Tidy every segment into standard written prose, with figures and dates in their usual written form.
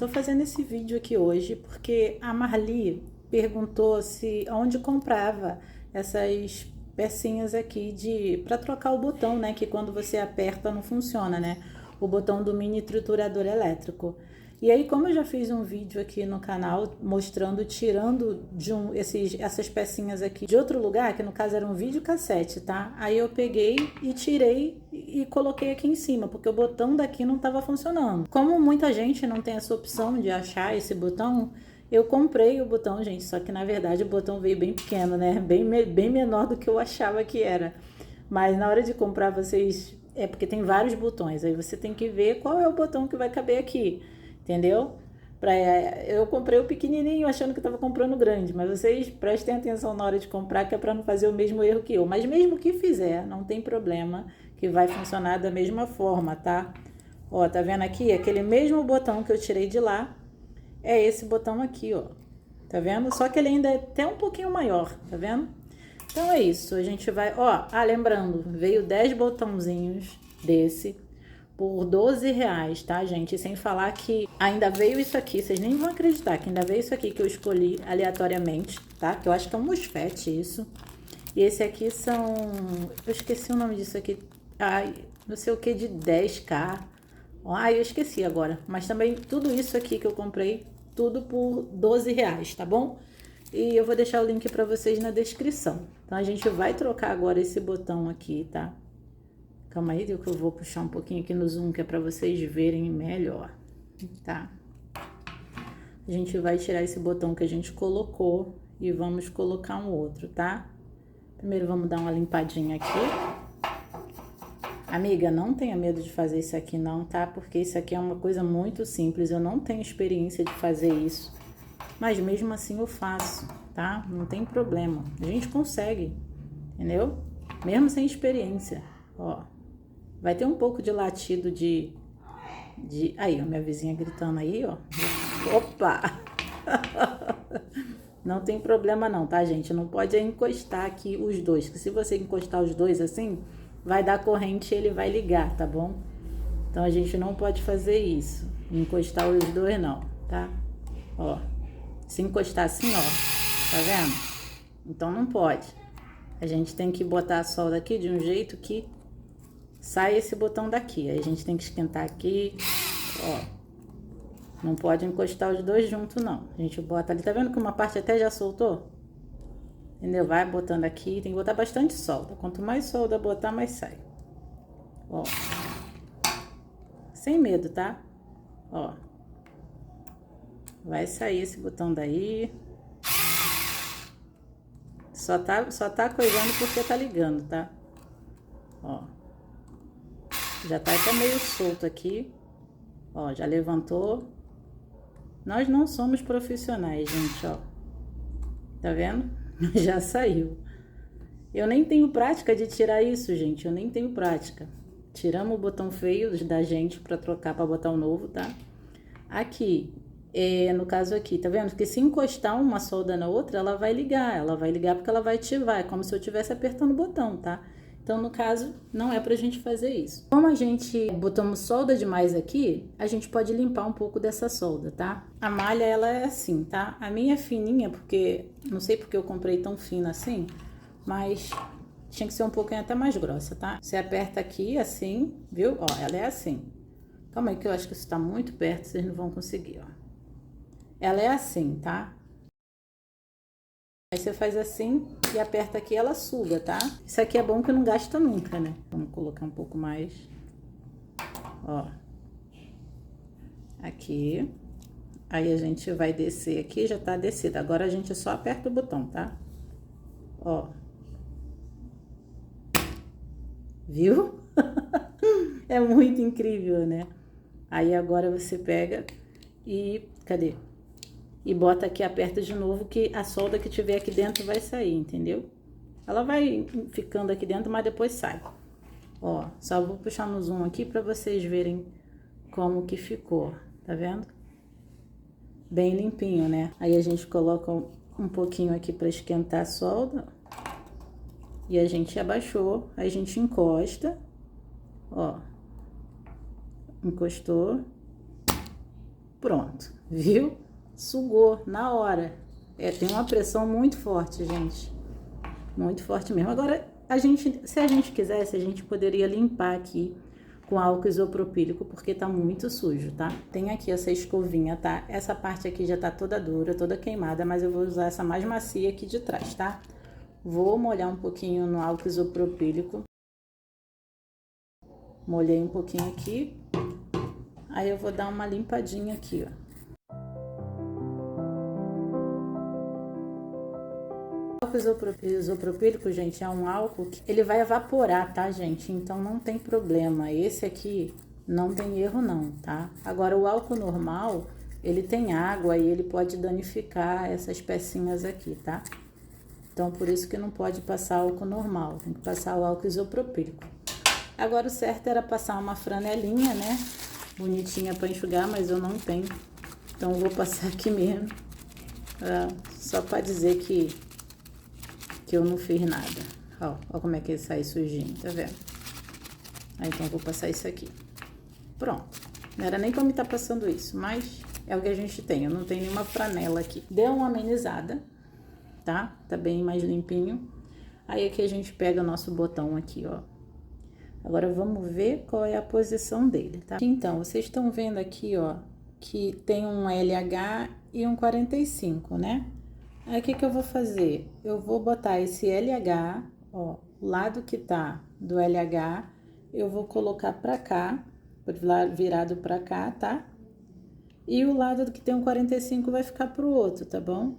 Tô fazendo esse vídeo aqui hoje porque a Marli perguntou se onde comprava essas pecinhas aqui de para trocar o botão, né, que quando você aperta não funciona, né? O botão do mini triturador elétrico. E aí, como eu já fiz um vídeo aqui no canal mostrando, tirando de essas pecinhas aqui de outro lugar, que no caso era um videocassete, tá? Aí eu peguei e tirei e coloquei aqui em cima, porque o botão daqui não estava funcionando. Como muita gente não tem essa opção de achar esse botão, eu comprei o botão, gente, só que na verdade o botão veio bem pequeno, né? Bem menor do que eu achava que era. Mas na hora de comprar, vocês... É porque tem vários botões, aí você tem que ver qual é o botão que vai caber aqui. Entendeu? Eu comprei o pequenininho achando que estava comprando grande, mas vocês prestem atenção na hora de comprar, que é para não fazer o mesmo erro que eu. Mas mesmo que fizer, não tem problema, que vai funcionar da mesma forma, tá? Ó, tá vendo aqui? Aquele mesmo botão que eu tirei de lá, é esse botão aqui, ó. Tá vendo? Só que ele ainda é até um pouquinho maior, tá vendo? Então é isso, a gente vai... Ó, lembrando, veio 10 botãozinhos desse por R$ 12, tá, gente? Sem falar que ainda veio isso aqui, vocês nem vão acreditar que ainda veio isso aqui que eu escolhi aleatoriamente, tá? Que eu acho que é um MOSFET isso. E esse aqui são... Eu esqueci o nome disso aqui. Ai, não sei o que de 10K. Ai, eu esqueci agora. Mas também tudo isso aqui que eu comprei, tudo por R$ 12, tá bom? E eu vou deixar o link para vocês na descrição. Então a gente vai trocar agora esse botão aqui, tá? Calma aí, que eu vou puxar um pouquinho aqui no zoom, que é para vocês verem melhor, tá? A gente vai tirar esse botão que a gente colocou e vamos colocar um outro, tá? Primeiro vamos dar uma limpadinha aqui. Amiga, não tenha medo de fazer isso aqui não, tá? Porque isso aqui é uma coisa muito simples, eu não tenho experiência de fazer isso. Mas mesmo assim eu faço, tá? Não tem problema, a gente consegue, entendeu? Mesmo sem experiência, ó. Vai ter um pouco de latido de... Aí, ó, minha vizinha gritando aí, ó. Opa! Não tem problema não, tá, gente? Não pode encostar aqui os dois, porque se você encostar os dois assim, vai dar corrente e ele vai ligar, tá bom? Então, a gente não pode fazer isso. Encostar os dois não, tá? Ó. Se encostar assim, ó. Tá vendo? Então, não pode. A gente tem que botar a solda aqui de um jeito que sai esse botão daqui. Aí a gente tem que esquentar aqui, ó. Não pode encostar os dois juntos, não. A gente bota ali, tá vendo que uma parte até já soltou? Entendeu? Vai botando aqui, tem que botar bastante solda. Quanto mais solda botar, mais sai. Ó. Sem medo, tá? Ó. Vai sair esse botão daí. Só tá coisando porque tá ligando, tá? Ó. Já tá até meio solto aqui. Ó, já levantou. Nós não somos profissionais, gente, ó. Tá vendo? Já saiu. Eu nem tenho prática de tirar isso, gente. Eu nem tenho prática. Tiramos o botão feio da gente pra trocar, pra botar o novo, tá? Aqui, no caso aqui, tá vendo? Que se encostar uma solda na outra, ela vai ligar. Ela vai ligar porque ela vai ativar. É como se eu estivesse apertando o botão, tá? Então, no caso, não é pra gente fazer isso. Como a gente botamos solda demais aqui, a gente pode limpar um pouco dessa solda, tá? A malha, ela é assim, tá? A minha é fininha, porque... Não sei porque eu comprei tão fina assim, mas tinha que ser um pouquinho até mais grossa, tá? Você aperta aqui, assim, viu? Ó, ela é assim. Calma aí que eu acho que isso tá muito perto, vocês não vão conseguir, ó. Ela é assim, tá? Aí você faz assim e aperta aqui, ela suga, tá? Isso aqui é bom que não gasta nunca, né? Vamos colocar um pouco mais. Ó. Aqui. Aí a gente vai descer aqui, já tá descido. Agora a gente só aperta o botão, tá? Ó. Viu? É muito incrível, né? Aí agora você pega e... Cadê? E bota aqui, aperta de novo, que a solda que tiver aqui dentro vai sair, entendeu? Ela vai ficando aqui dentro, mas depois sai. Ó, só vou puxar no zoom aqui pra vocês verem como que ficou, tá vendo? Bem limpinho, né? Aí a gente coloca um pouquinho aqui pra esquentar a solda. E a gente abaixou, aí a gente encosta, ó. Encostou. Pronto, viu? Sugou na hora. Tem uma pressão muito forte, gente. Muito forte mesmo. Agora, se a gente quisesse, a gente poderia limpar aqui com álcool isopropílico, porque tá muito sujo, tá? Tem aqui essa escovinha, tá? Essa parte aqui já tá toda dura, toda queimada, mas eu vou usar essa mais macia aqui de trás, tá? Vou molhar um pouquinho no álcool isopropílico. Molhei um pouquinho aqui. Aí eu vou dar uma limpadinha aqui, ó. O álcool isopropílico, gente, é um álcool que ele vai evaporar, tá, gente? Então não tem problema. Esse aqui não tem erro não, tá? Agora o álcool normal, ele tem água e ele pode danificar essas pecinhas aqui, tá? Então por isso que não pode passar álcool normal, tem que passar o álcool isopropílico. Agora o certo era passar uma franelinha, né? Bonitinha para enxugar, mas eu não tenho. Então eu vou passar aqui mesmo. Só para dizer que eu não fiz nada. Ó como é que ele sai sujinho, tá vendo? Aí então eu vou passar isso aqui. Pronto. Não era nem pra me estar passando isso, mas é o que a gente tem. Eu não tenho nenhuma franela aqui. Deu uma amenizada, tá? Tá bem mais limpinho. Aí aqui a gente pega o nosso botão aqui, ó. Agora vamos ver qual é a posição dele, tá? Então, vocês estão vendo aqui, ó, que tem um LH e um 45, né? Aí o que eu vou fazer? Eu vou botar esse LH, ó, o lado que tá do LH, eu vou colocar pra cá, virado pra cá, tá? E o lado que tem um 45 vai ficar pro outro, tá bom?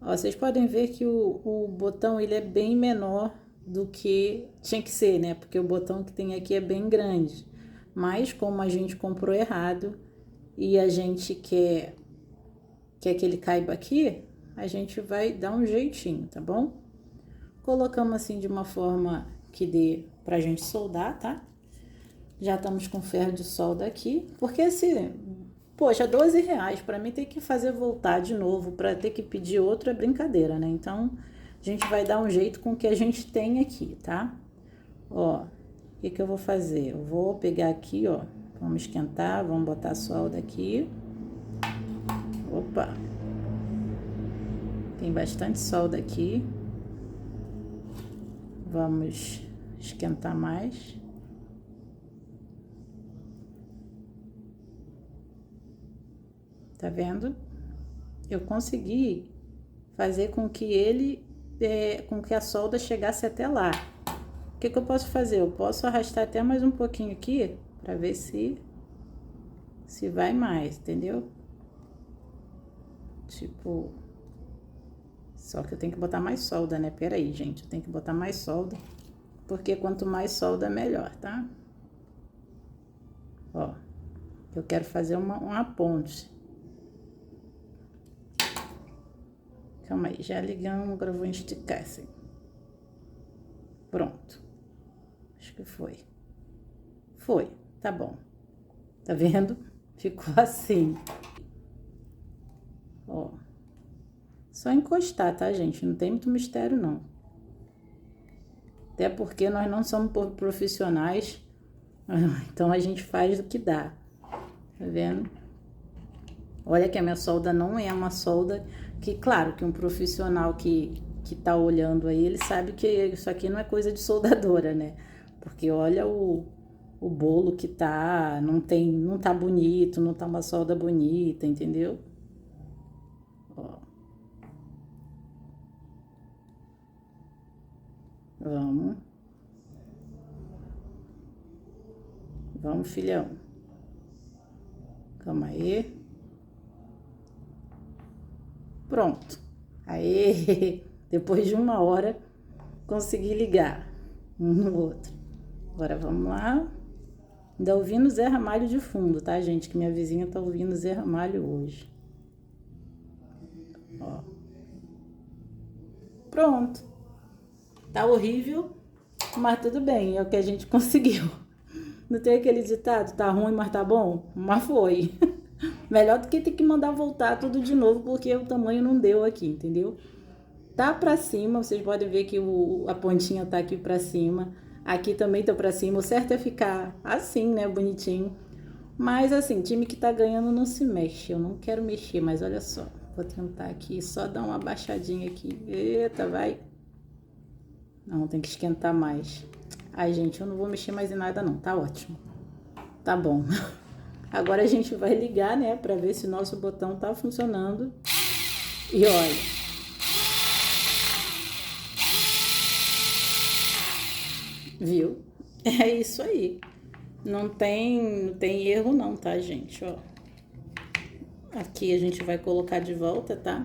Ó, vocês podem ver que o botão, ele é bem menor do que tinha que ser, né? Porque o botão que tem aqui é bem grande. Mas como a gente comprou errado e a gente quer que ele caiba aqui, a gente vai dar um jeitinho, tá bom? Colocamos assim de uma forma que dê pra gente soldar, tá? Já estamos com ferro de solda aqui, porque poxa, R$12 pra mim ter que fazer voltar de novo, pra ter que pedir outro é brincadeira, né? Então, a gente vai dar um jeito com o que a gente tem aqui, tá? Ó, o que eu vou fazer? Eu vou pegar aqui, ó, vamos esquentar, vamos botar a solda aqui. Opa! Tem bastante solda aqui. Vamos esquentar mais. Tá vendo? Eu consegui fazer com que com que a solda chegasse até lá. O que eu posso fazer? Eu posso arrastar até mais um pouquinho aqui, pra ver se vai mais, entendeu? Tipo, só que eu tenho que botar mais solda, né? Pera aí, gente, eu tenho que botar mais solda, porque quanto mais solda, melhor, tá? Ó, eu quero fazer uma ponte. Calma aí, já ligamos, agora eu vou esticar assim. Pronto. Acho que foi. Foi, tá bom. Tá vendo? Ficou assim. Ó. Só encostar, tá, gente? Não tem muito mistério, não. Até porque nós não somos profissionais. Então a gente faz o que dá. Tá vendo? Olha que a minha solda não é uma solda que, claro, que um profissional que tá olhando aí, ele sabe que isso aqui não é coisa de soldadora, né? Porque olha o bolo que tá, não tá bonito, não tá uma solda bonita, entendeu? Ó. Vamos. Vamos, filhão. Calma aí. Pronto. Aí, depois de 1 hora, consegui ligar um no outro. Agora vamos lá. Ainda ouvindo Zé Ramalho de fundo, tá, gente? Que minha vizinha tá ouvindo Zé Ramalho hoje. Ó. Pronto. Tá horrível, mas tudo bem, é o que a gente conseguiu. Não tem aquele ditado, tá ruim, mas tá bom? Mas foi. Melhor do que ter que mandar voltar tudo de novo, porque o tamanho não deu aqui, entendeu? Tá pra cima, vocês podem ver que a pontinha tá aqui pra cima. Aqui também tá pra cima. O certo é ficar assim, né, bonitinho. Mas assim, time que tá ganhando não se mexe. Eu não quero mexer, mas olha só. Vou tentar aqui, só dar uma baixadinha aqui. Eita, vai. Não, tem que esquentar mais. Ai, gente, eu não vou mexer mais em nada não, tá ótimo. Tá bom. Agora a gente vai ligar, né, pra ver se o nosso botão tá funcionando. E olha. Viu? É isso aí. Não tem erro não, tá, gente? Ó. Aqui a gente vai colocar de volta, tá?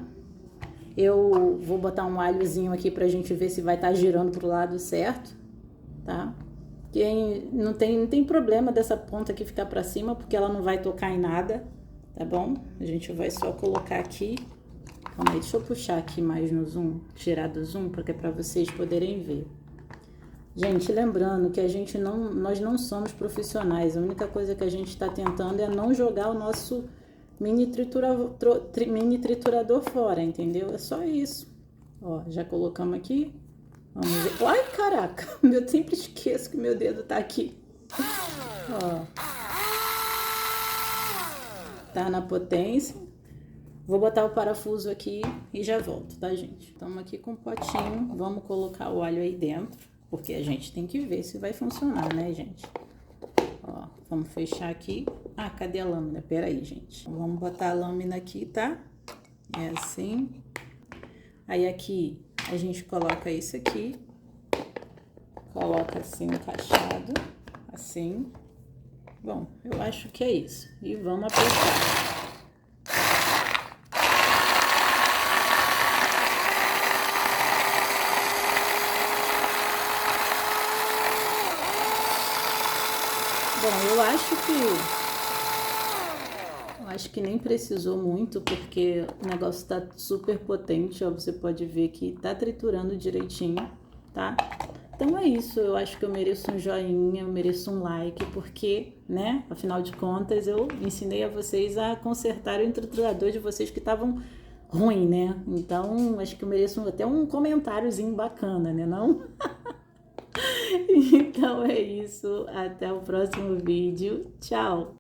Eu vou botar um alhozinho aqui pra gente ver se vai estar girando pro lado certo, tá? Não tem problema dessa ponta aqui ficar pra cima, porque ela não vai tocar em nada, tá bom? A gente vai só colocar aqui. Calma aí, deixa eu puxar aqui mais no zoom, tirar do zoom, porque é pra vocês poderem ver. Gente, lembrando que nós não somos profissionais. A única coisa que a gente está tentando é não jogar o nosso mini triturador fora, entendeu? É só isso. Ó, já colocamos aqui. Vamos ver. Ai, caraca! Eu sempre esqueço que meu dedo tá aqui. Ó. Tá na potência. Vou botar o parafuso aqui e já volto, tá, gente? Estamos aqui com o potinho. Vamos colocar o óleo aí dentro. Porque a gente tem que ver se vai funcionar, né, gente? Ó, vamos fechar aqui. Ah, cadê a lâmina? Pera aí, gente. Vamos botar a lâmina aqui, tá? É assim. Aí aqui a gente coloca isso aqui. Coloca assim encaixado. Assim. Bom, eu acho que é isso. E vamos apertar. Bom, eu acho que nem precisou muito, porque o negócio tá super potente, ó, você pode ver que tá triturando direitinho, tá? Então é isso, eu acho que eu mereço um joinha, eu mereço um like, porque, né, afinal de contas, eu ensinei a vocês a consertar o triturador de vocês que estavam ruim, né? Então, acho que eu mereço até um comentáriozinho bacana, né, não? Então é isso, até o próximo vídeo, tchau!